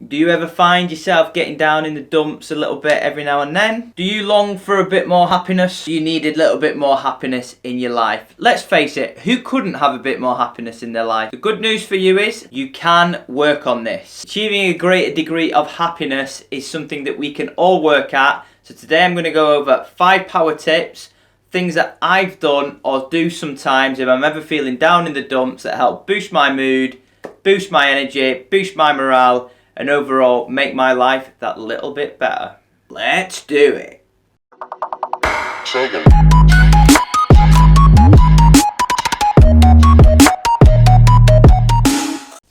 Do you ever find yourself getting down in the dumps a little bit every now and then? Do you long for a bit more happiness? Do you need a little bit more happiness in your life? Let's face it, who couldn't have a bit more happiness in their life? The good news for you is you can work on this. Achieving a greater degree of happiness is something that we can all work at. So today I'm going to go over 5 power tips, things that I've done or do sometimes if I'm ever feeling down in the dumps that help boost my mood, boost my energy, boost my morale, and overall make my life that little bit better. Let's do it.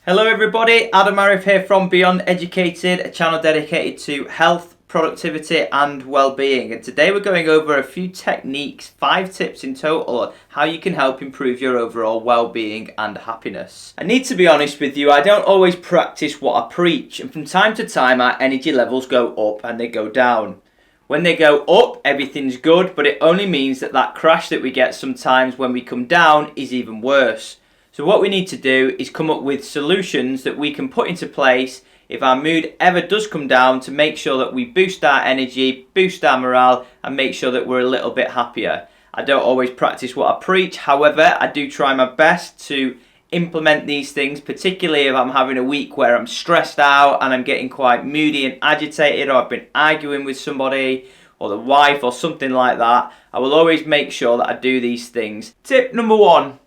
Hello everybody, Adam Arif here from Beyond Educated, a channel dedicated to health, productivity and well-being, and today we're going over a few techniques, 5 tips in total on how you can help improve your overall well-being and happiness. I need to be honest with you, I don't always practice what I preach, and from time to time our energy levels go up and they go down. When they go up, everything's good, but it only means that crash that we get sometimes when we come down is even worse. So what we need to do is come up with solutions that we can put into place if our mood ever does come down, to make sure that we boost our energy, boost our morale, and make sure that we're a little bit happier. I don't always practice what I preach, however, I do try my best to implement these things, particularly if I'm having a week where I'm stressed out and I'm getting quite moody and agitated, or I've been arguing with somebody, or the wife, or something like that. I will always make sure that I do these things. Tip number 1.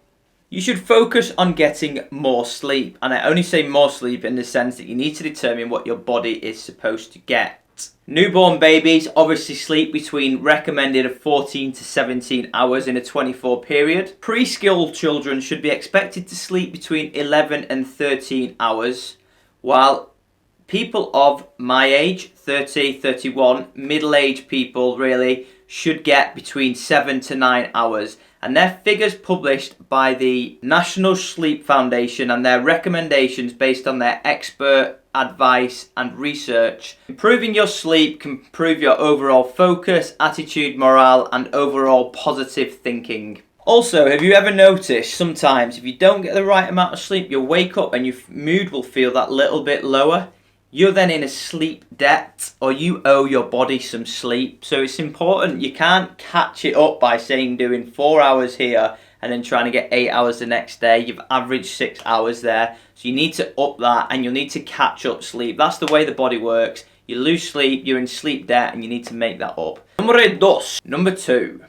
You should focus on getting more sleep, and I only say more sleep in the sense that you need to determine what your body is supposed to get. Newborn babies obviously sleep between recommended of 14 to 17 hours in a 24 period. Preschool children should be expected to sleep between 11 and 13 hours, while people of my age, 30, 31, middle-aged people really, should get between 7 to 9 hours. And their figures published by the National Sleep Foundation and their recommendations based on their expert advice and research. Improving your sleep can improve your overall focus, attitude, morale, and overall positive thinking. Also, have you ever noticed sometimes if you don't get the right amount of sleep, you'll wake up and your mood will feel that little bit lower? You're then in a sleep debt, or you owe your body some sleep. So it's important. You can't catch it up by saying doing 4 hours here and then trying to get 8 hours the next day. You've averaged 6 hours there. So you need to up that, and you'll need to catch up sleep. That's the way the body works. You lose sleep, you're in sleep debt, and you need to make that up. Number 2.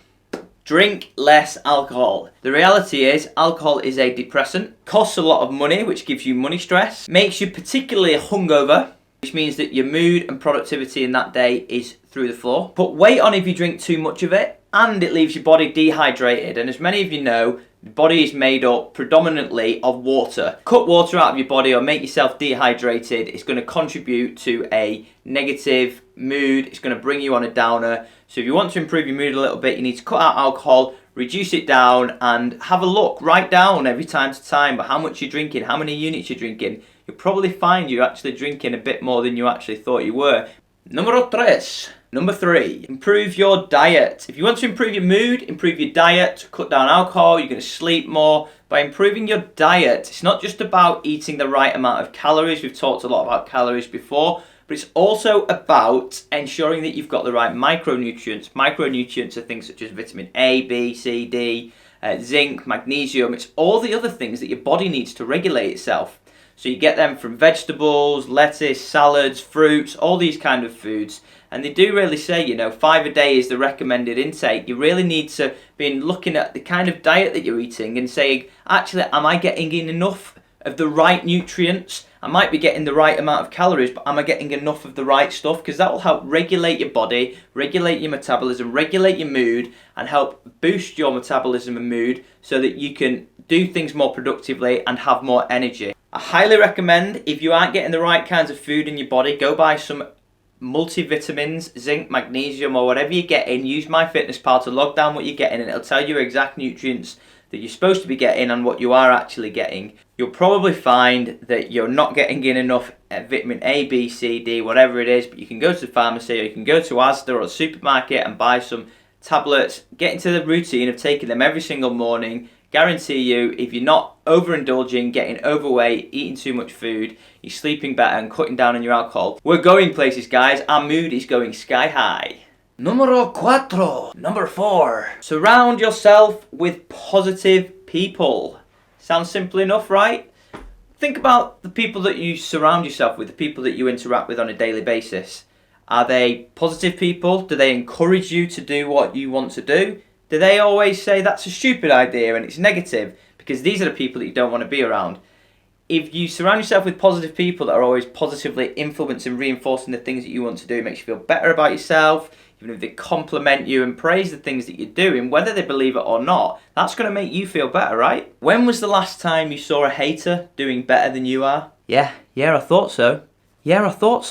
Drink less alcohol. The reality is, alcohol is a depressant, costs a lot of money, which gives you money stress, makes you particularly hungover, which means that your mood and productivity in that day is through the floor. Put weight on if you drink too much of it, and it leaves your body dehydrated. And as many of you know, the body is made up predominantly of water. Cut water out of your body or make yourself dehydrated. It's going to contribute to a negative mood. It's going to bring you on a downer. So if you want to improve your mood a little bit, you need to cut out alcohol, reduce it down, and have a look. Write down every time to time how much you're drinking, how many units you're drinking. You'll probably find you're actually drinking a bit more than you actually thought you were. Number 3, improve your diet. If you want to improve your mood, improve your diet, cut down alcohol, you're going to sleep more. By improving your diet, it's not just about eating the right amount of calories. We've talked a lot about calories before, but it's also about ensuring that you've got the right micronutrients. Micronutrients are things such as vitamin A, B, C, D, zinc, magnesium. It's all the other things that your body needs to regulate itself. So you get them from vegetables, lettuce, salads, fruits, all these kind of foods. And they do really say, 5 a day is the recommended intake. You really need to be looking at the kind of diet that you're eating and saying, actually, am I getting in enough of the right nutrients? I might be getting the right amount of calories, but am I getting enough of the right stuff? Because that will help regulate your body, regulate your metabolism, regulate your mood, and help boost your metabolism and mood so that you can do things more productively and have more energy. I highly recommend, if you aren't getting the right kinds of food in your body, go buy some multivitamins, zinc, magnesium, or whatever you're getting. Use MyFitnessPal to log down what you're getting, and it'll tell you exact nutrients that you're supposed to be getting and what you are actually getting. You'll probably find that you're not getting in enough vitamin A, B, C, D, whatever it is, but you can go to the pharmacy or you can go to Asda or the supermarket and buy some tablets. Get into the routine of taking them every single morning. Guarantee you, if you're not overindulging, getting overweight, eating too much food, you're sleeping better and cutting down on your alcohol, we're going places, guys. Our mood is going sky high. Numero 4. Surround yourself with positive people. Sounds simple enough, right? Think about the people that you surround yourself with, the people that you interact with on a daily basis. Are they positive people? Do they encourage you to do what you want to do? Do they always say that's a stupid idea and it's negative? Because these are the people that you don't want to be around. If you surround yourself with positive people that are always positively influencing and reinforcing the things that you want to do, it makes you feel better about yourself. Even if they compliment you and praise the things that you're doing, whether they believe it or not, that's going to make you feel better, right? When was the last time you saw a hater doing better than you are? Yeah, I thought so. Thought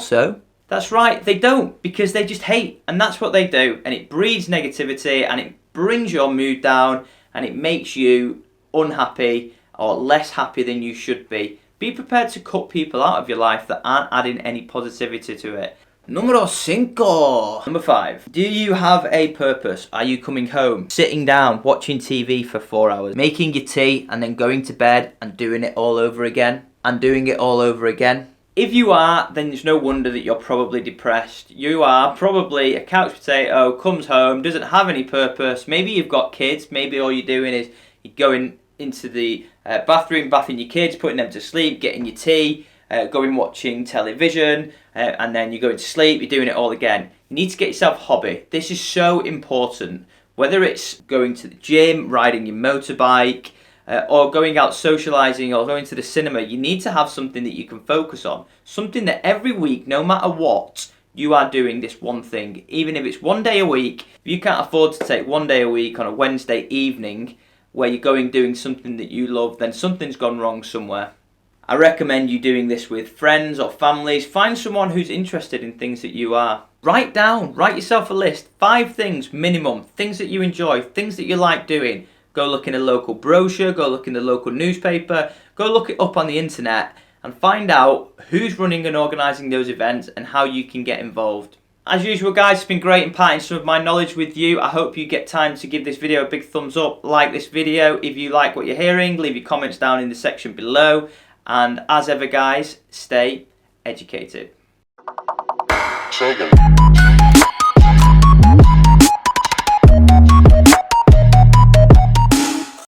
so. That's right, they don't, because they just hate, and that's what they do, and it breeds negativity, and it brings your mood down, and it makes you unhappy or less happy than you should be. Be prepared to cut people out of your life that aren't adding any positivity to it. Number 5. Do you have a purpose? Are you coming home, sitting down, watching TV for 4 hours, making your tea, and then going to bed and doing it all over again, and doing it all over again? If you are, then there's no wonder that you're probably depressed. You are probably a couch potato, comes home, doesn't have any purpose. Maybe you've got kids. Maybe all you're doing is you're going into the bathroom, bathing your kids, putting them to sleep, getting your tea, going watching television, and then you're going to sleep. You're doing it all again. You need to get yourself a hobby. This is so important. Whether it's going to the gym, riding your motorbike, or going out socialising or going to the cinema, you need to have something that you can focus on. Something that every week, no matter what, you are doing this one thing. Even if it's 1 day a week, if you can't afford to take 1 day a week on a Wednesday evening where you're going doing something that you love, then something's gone wrong somewhere. I recommend you doing this with friends or families. Find someone who's interested in things that you are. Write yourself a list. 5 things minimum, things that you enjoy, things that you like doing. Go look in a local brochure, go look in the local newspaper, go look it up on the internet and find out who's running and organising those events and how you can get involved. As usual, guys, it's been great imparting some of my knowledge with you. I hope you get time to give this video a big thumbs up, like this video. If you like what you're hearing, leave your comments down in the section below. And as ever, guys, stay educated.